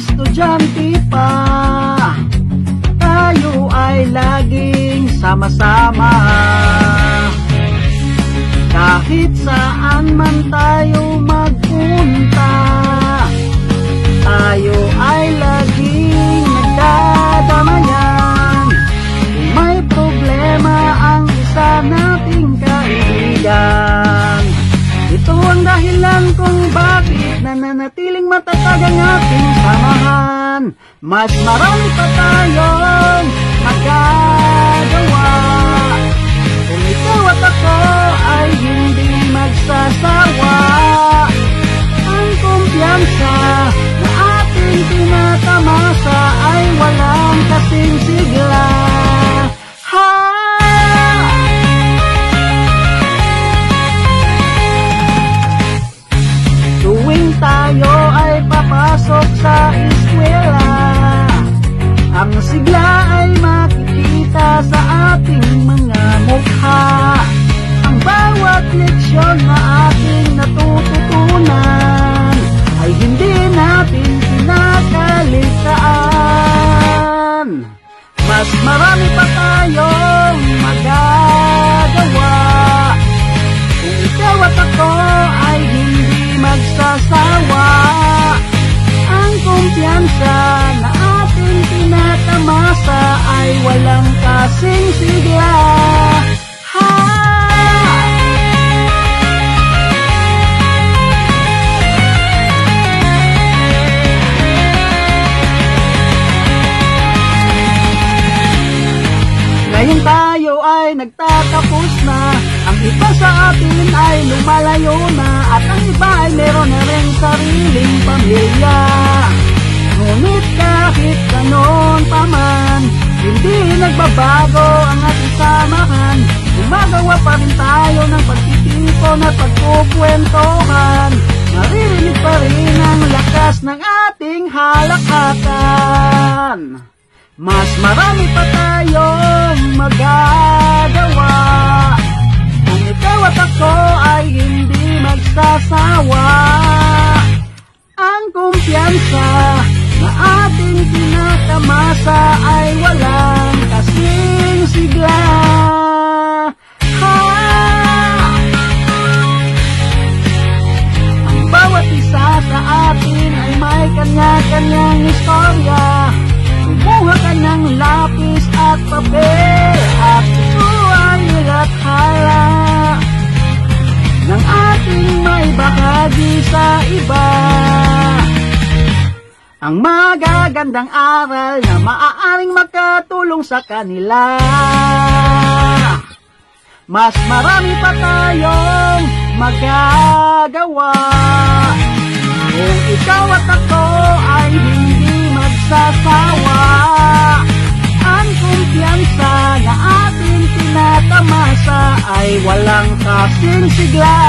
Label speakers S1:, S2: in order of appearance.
S1: estudyante pa, tayo ay laging sama-sama. Kahit saan man tayo magpunta, tayo ay laging nagdadamayan. Kung may problema ang isa nating kaibigan, ito ang dahilan kung bakit nananatiling matatag ang ating samahan. Mas marami pa tayong magagawa kung ikaw at ako ay hindi magsasawa. Ang kumpiyansa na ating tinatamasa ay walang kasing sigla. Tuwing tayo ay papasok sa eskwela, ang sigla ay makikita sa ating mga mukha. Ang bawat leksyon na ating natututunan ay hindi natin kinakalitaan. Mas marami pa tayong magagawa kung ikaw at ako ay hindi magsasawa. Ang kumpiyansa na ating tinatamasa ay walang kasing sigla. Ngayon tayo ay nagtatapos na, ang iba sa atin ay lumalayo na, at ang iba ay meron na rin sariling pamilya. Ngunit kahit ganon pa man, hindi nagbabago ang ating samahan. Gumagawa pa rin tayo ng pagtitipon at pagkukwentuhan. Maririnig pa rin ang lakas ng ating halakhakan. Mas marami pa tayong magagawa kung ikaw at ako ay hindi magsasawa. Ang kumpiyansa na ating tinatamasa ay walang kasing sigla. Ang bawat isa sa atin ay may kanya-kanyang istorya. Kumuha ka ng lapis at papel at ito ay nilathala ng ating may bahagi sa iba. Ang magagandang aral na maaaring makatulong sa kanila. Mas marami pa tayong magagawa kung ikaw at ako ay hindi magsasawa. Ang kumpiyansa na ating tinatamasa ay walang kasing sigla.